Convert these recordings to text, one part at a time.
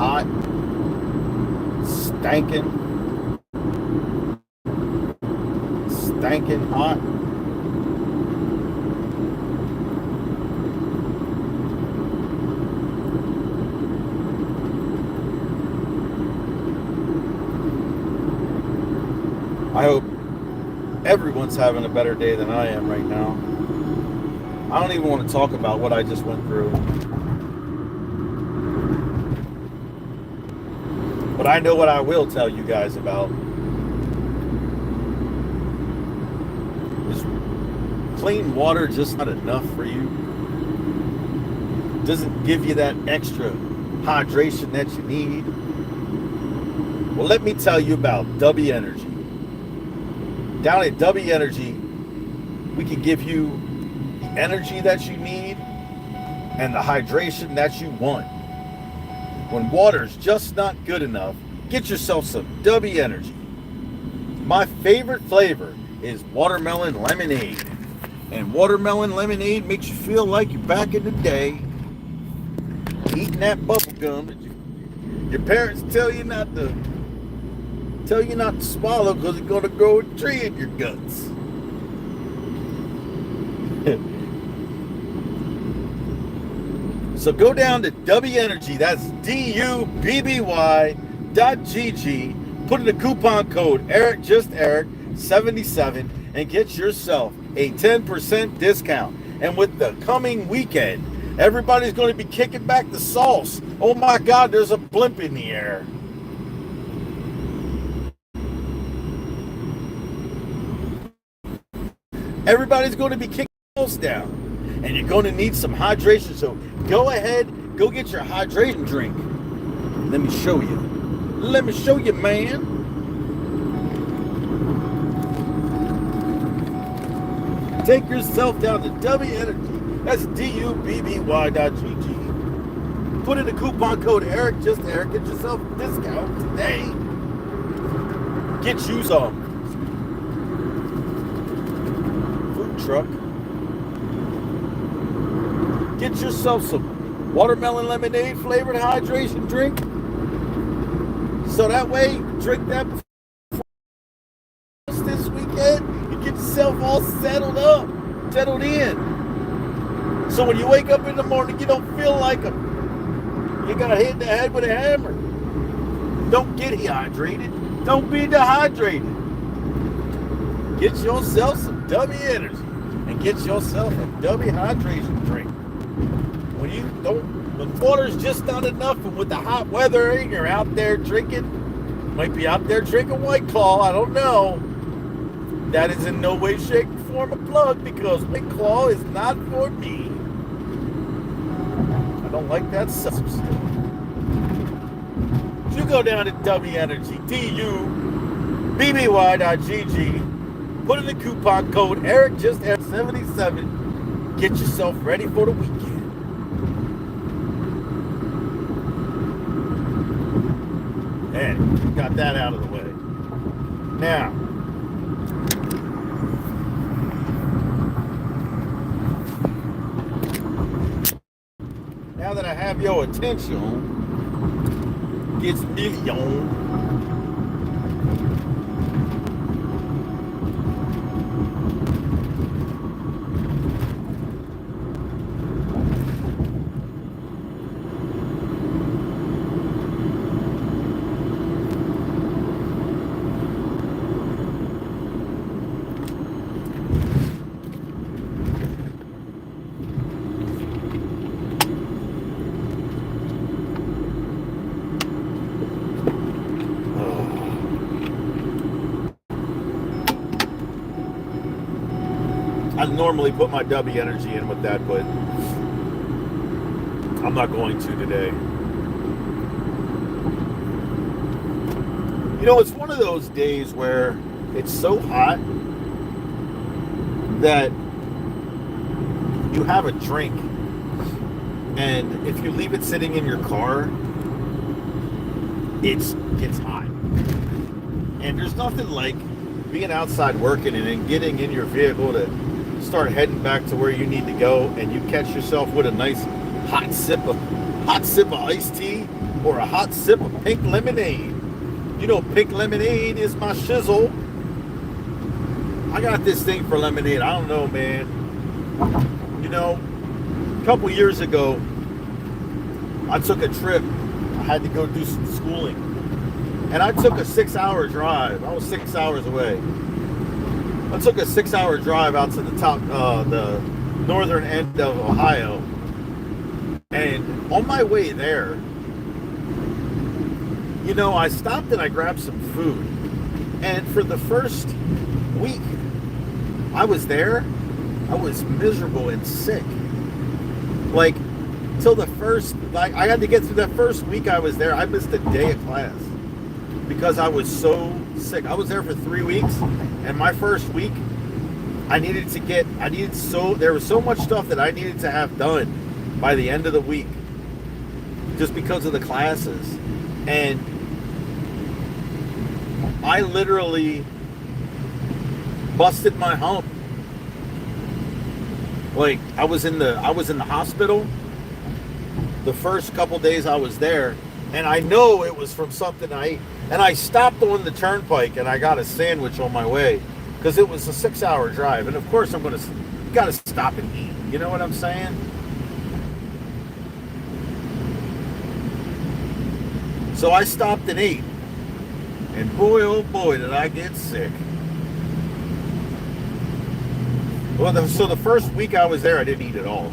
hot, stankin' hot. I hope everyone's having a better day than I am right now. I don't even want to talk about what I just went through. But I know what I will tell you guys about. Is clean water just not enough for you? Doesn't give you that extra hydration that you need? Well, let me tell you about W Energy. Down at W Energy, we can give you the energy that you need and the hydration that you want. When water's just not good enough, get yourself some W Energy. My favorite flavor is watermelon lemonade. And watermelon lemonade makes you feel like you're back in the day, eating that bubble gum that your parents tell you not to swallow because it's going to grow a tree in your guts. So go down to W Energy, that's DUBBY.GG, put in the coupon code Eric, just Eric, 77, and get yourself a 10% discount. And with the coming weekend, everybody's going to be kicking back the sauce. Oh my God, there's a blimp in the air. Everybody's going to be kicking the down, and you're going to need some hydration. So go ahead, go get your hydration drink. Let me show you. Let me show you, man. Take yourself down to W Energy. That's DUBBY.GG. Put in the coupon code Eric, just Eric. Get yourself a discount today. Get you some. Truck. Get yourself some watermelon lemonade flavored hydration drink. So that way, drink that this weekend. You get yourself all settled in. So when you wake up in the morning, you don't feel like you got hit in the head with a hammer. Don't get dehydrated. Don't be dehydrated. Get yourself some W Energy. And get yourself a W hydration drink. When water's just not enough, and with the hot weather, and you're out there drinking, might be out there drinking White Claw, I don't know. That is in no way, shape, or form a plug, because White Claw is not for me. I don't like that substance. You go down to W Energy, DUBBY.GG. Put in the coupon code Eric, just Eric, 77. Get yourself ready for the weekend. And got that out of the way. Now, that I have your attention, gets million. I normally put my W Energy in with that, but I'm not going to today. You know, it's one of those days where it's so hot that you have a drink, and if you leave it sitting in your car, it gets hot. And there's nothing like being outside working and then getting in your vehicle to start heading back to where you need to go, and you catch yourself with a nice hot sip of iced tea. or a hot sip of pink lemonade. You know, pink lemonade is my shizzle. I got this thing for lemonade. I don't know, man. You know, a couple years ago, I took a trip. I had to go do some schooling. And I took a 6-hour drive. I was 6 hours away. I took a 6-hour drive out to the northern end of Ohio. And on my way there, you know, I stopped and I grabbed some food. And for the first week I was there, I was miserable and sick. Like, till the first, like, I had to get through that first week I was there. I missed a day of class because I was so sick. I was there for 3 weeks, and my first week, there was so much stuff that I needed to have done by the end of the week just because of the classes. And I literally busted my hump. Like, I was in the hospital the first couple days I was there, and I know it was from something I ate. And I stopped on the turnpike and I got a sandwich on my way because it was a 6-hour drive. And of course I'm gotta stop and eat. You know what I'm saying? So I stopped and ate. And boy, oh boy, did I get sick. Well, so the first week I was there, I didn't eat at all.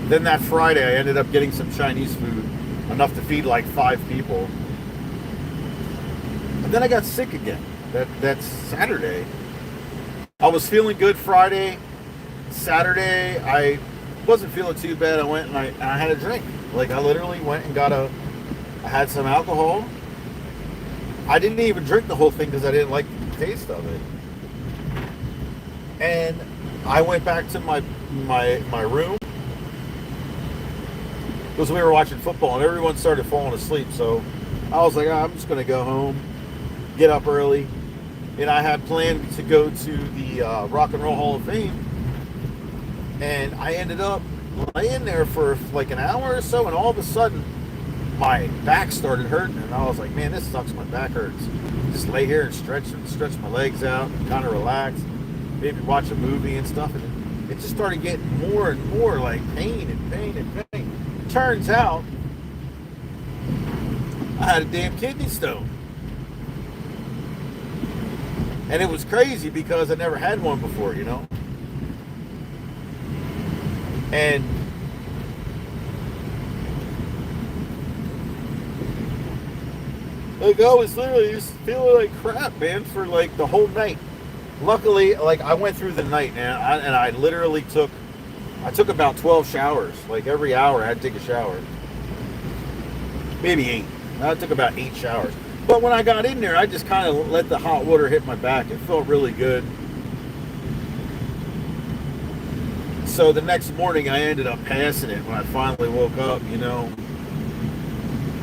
Then that Friday, I ended up getting some Chinese food, enough to feed like 5 people. And then I got sick again. That's Saturday. I was feeling good Friday. Saturday, I wasn't feeling too bad. I went and I had a drink. Like, I literally went and I had some alcohol. I didn't even drink the whole thing because I didn't like the taste of it. And I went back to my room because we were watching football and everyone started falling asleep. So I was like, I'm just going to go home, get up early. And I had planned to go to the Rock and Roll Hall of Fame. And I ended up laying there for like an hour or so, and all of a sudden my back started hurting, and I was like, man, this sucks, my back hurts. Just lay here and stretch my legs out, kind of relax, maybe watch a movie and stuff, and it just started getting more and more like pain and pain and pain. Turns out I had a damn kidney stone. And it was crazy because I never had one before, you know? And like, I was literally just feeling like crap, man, for like the whole night. Luckily, like, I went through the night, man, and I literally took about 12 showers. Like, every hour I had to take a shower. Maybe 8. I took about 8 showers. But when I got in there, I just kind of let the hot water hit my back. It felt really good. So the next morning, I ended up passing it when I finally woke up, you know.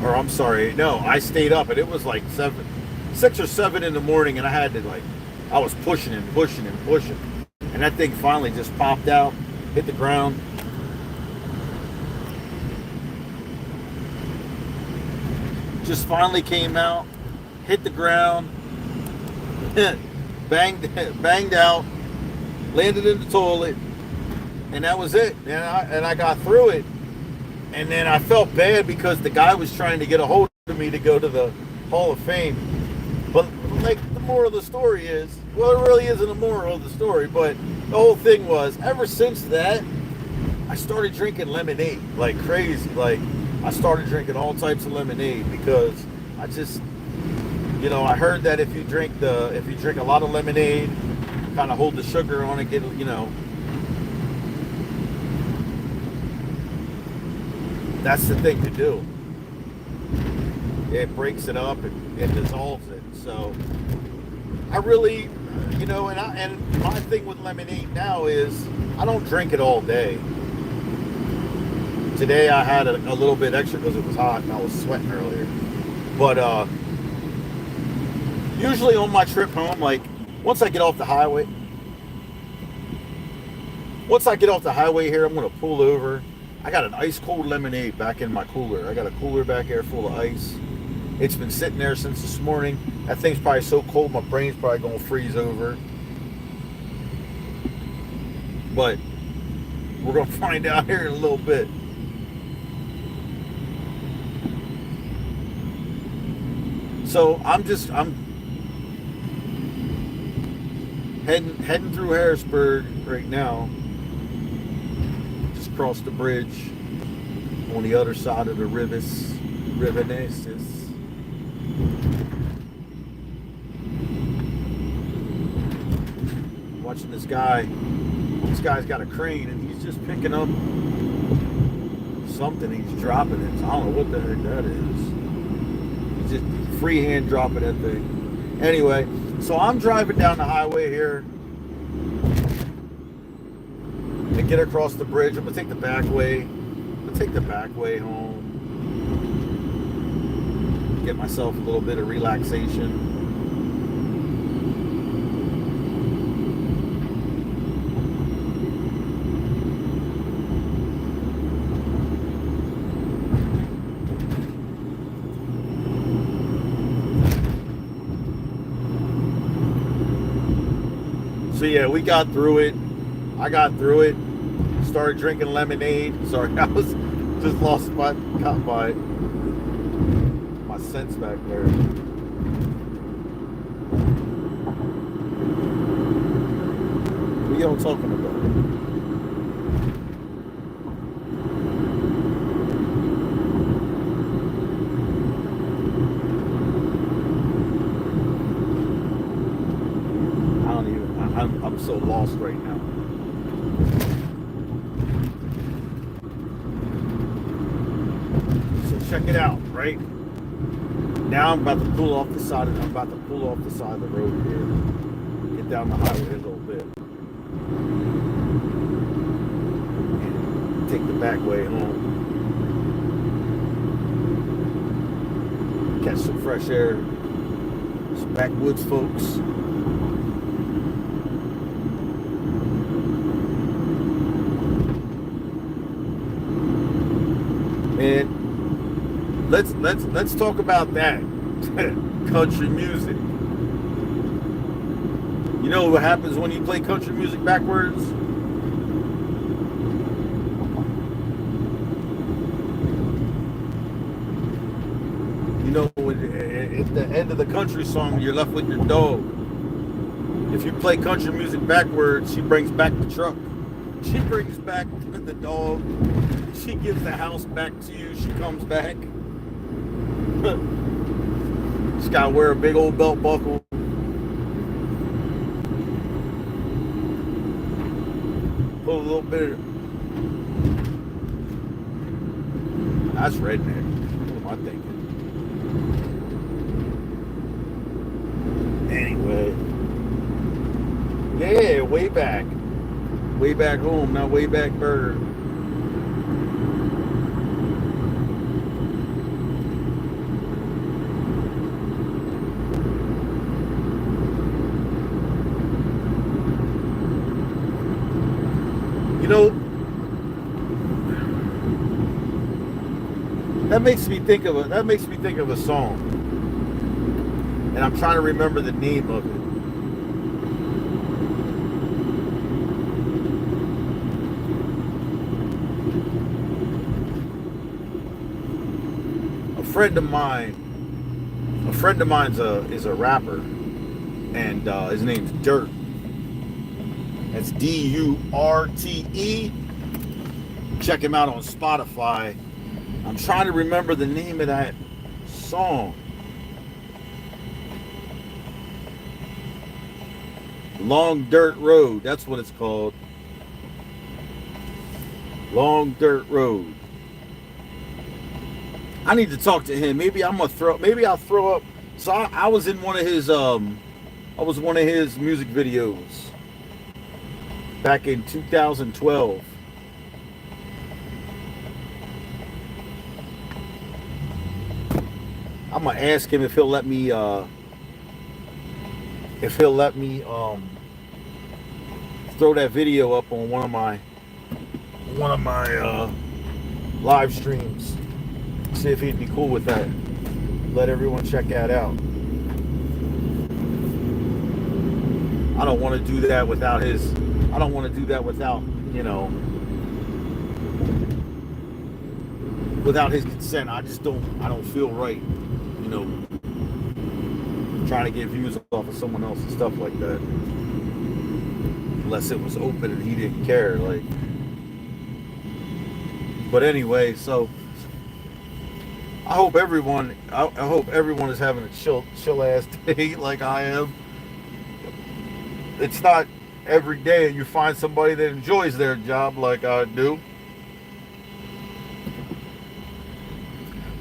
Or I'm sorry, no, I stayed up, and it was like 6 or 7 in the morning, and I had to, like, I was pushing and pushing and pushing. And that thing finally just popped out, hit the ground. Just finally came out, hit the ground, banged out, landed in the toilet, and that was it. And I got through it. And then I felt bad because the guy was trying to get a hold of me to go to the Hall of Fame. But, like, the moral of the story is, well, there really isn't a moral of the story, but the whole thing was, ever since that, I started drinking lemonade like crazy. Like, I started drinking all types of lemonade because I just, you know, I heard that if you drink a lot of lemonade, kind of hold the sugar on it, get, you know, that's the thing to do. It breaks it up and it dissolves it. So I really, you know, and my thing with lemonade now is I don't drink it all day. Today I had a little bit extra because it was hot and I was sweating earlier. But usually on my trip home, like, once I get off the highway here, I'm going to pull over I got an ice cold lemonade back in my cooler. I got a cooler back there full of ice. It's been sitting there since this morning. That thing's probably so cold my brain's probably gonna freeze over. But we're gonna find out here in a little bit. So I'm heading through Harrisburg right now. Just crossed the bridge on the other side of the Rivenesses. Watching this guy. This guy's got a crane and he's just picking up something. He's dropping it. I don't know what the heck that is. He's just freehand dropping that thing. Anyway, so I'm driving down the highway here and get across the bridge. I'm gonna take the back way. Home. Get myself a little bit of relaxation. So yeah, we got through it. I got through it. Started drinking lemonade. Sorry, I was just got my sense back there. What y'all talking about? I'm so lost right now. So check it out, right? Now I'm about to pull off the side of the road here. Get down the highway a little bit. And take the back way home. Catch some fresh air. Some backwoods folks. And let's talk about that. Country music. You know what happens when you play country music backwards? You know, at the end of the country song, you're left with your dog. If you play country music backwards, she brings back the truck. She brings back the dog. She gives the house back to you. She comes back. She's got to wear a big old belt buckle. Put a little bit of... That's redneck. What am I thinking? Anyway. Yeah, way back. Way back home, not way back burger. You know, that makes me think of a song. And I'm trying to remember the name of it. A friend of mine is a rapper, and his name's Dirt. That's D-U-R-T-E. Check him out on Spotify. I'm trying to remember the name of that song. Long Dirt Road. That's what it's called. Long Dirt Road. I need to talk to him. Maybe I'll throw up. So I was in one of his music videos back in 2012. I'm gonna ask him if he'll let me throw that video up on one of my live streams. See if he'd be cool with that. Let everyone check that out. I don't want to do that without his. I don't want to do that without, without his consent. I don't feel right, trying to get views off of someone else and stuff like that. Unless it was open and he didn't care, like. But anyway, so I hope everyone is having a chill ass day like I am. It's not every day you find somebody that enjoys their job like I do.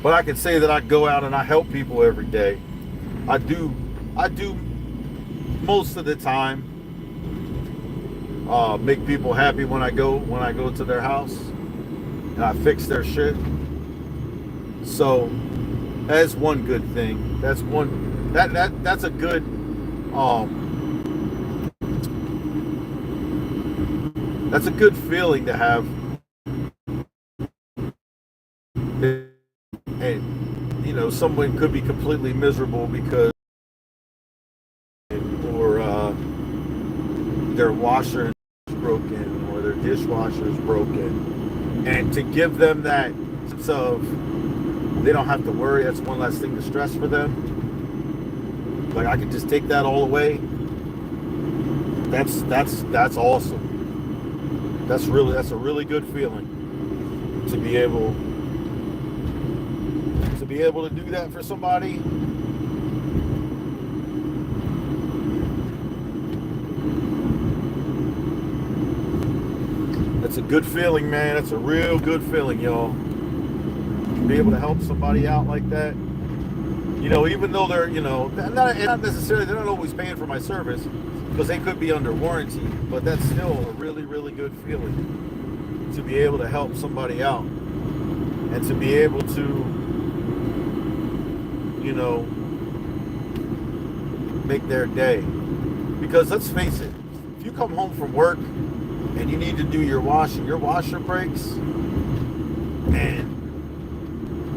But I can say that I go out and I help people every day. I do most of the time. Make people happy when I go to their house and I fix their shit. So that's one good thing. That's a good that's a good feeling to have. And someone could be completely miserable because their washer is broken or their dishwasher is broken, and to give them that sense of they don't have to worry. That's one less thing to stress for them. Like I could just take that all away. That's awesome. That's a really good feeling to be able to do that for somebody. That's a good feeling, man. That's a real good feeling, y'all. To be able to help somebody out like that. Even though they're, not necessarily, they're not always paying for my service because they could be under warranty, but that's still a really, really good feeling to be able to help somebody out and to be able to, make their day. Because let's face it, if you come home from work and you need to do your wash and your washer breaks, and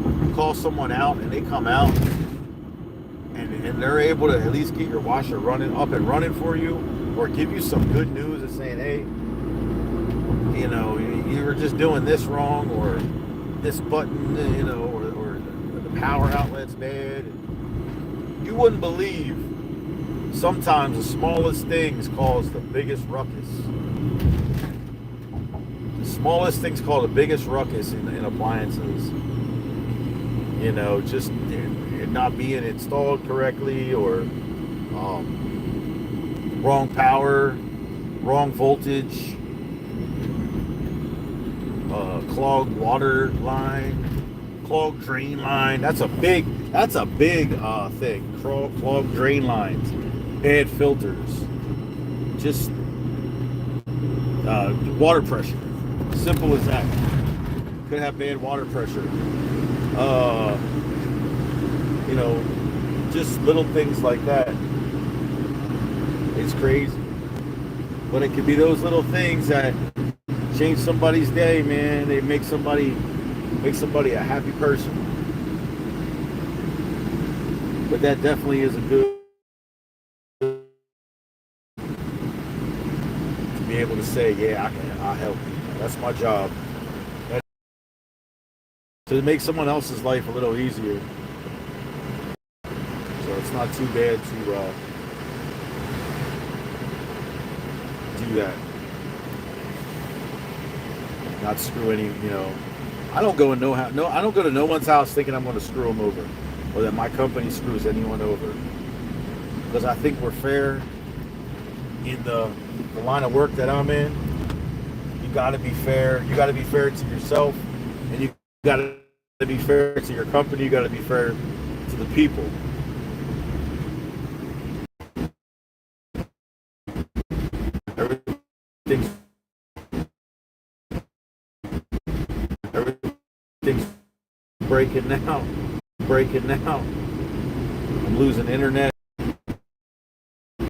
you call someone out and they come out and they're able to at least get your washer up and running for you, or give you some good news and saying, hey, you were just doing this wrong, or this button, or the power outlet's bad. You wouldn't believe sometimes the smallest things cause the biggest ruckus. The smallest things cause the biggest ruckus in appliances. Just it not being installed correctly, or wrong power, wrong voltage, clogged water line, clogged drain line. That's a big thing. Clogged drain lines, bad filters, just water pressure. Simple as that. Could have bad water pressure. Just little things like that. It's crazy. But it could be those little things that change somebody's day, man. They make somebody a happy person. But that definitely is a good to be able to say, yeah, I'll help you. That's my job. To make someone else's life a little easier. So it's not too bad to do that. Not screw any, I don't go to no one's house thinking I'm going to screw them over, or that my company screws anyone over. Because I think we're fair in the line of work that I'm in. You got to be fair. You got to be fair to yourself, and you got to be fair to your company. You got to be fair to the people. Everything's breaking now. I'm losing internet.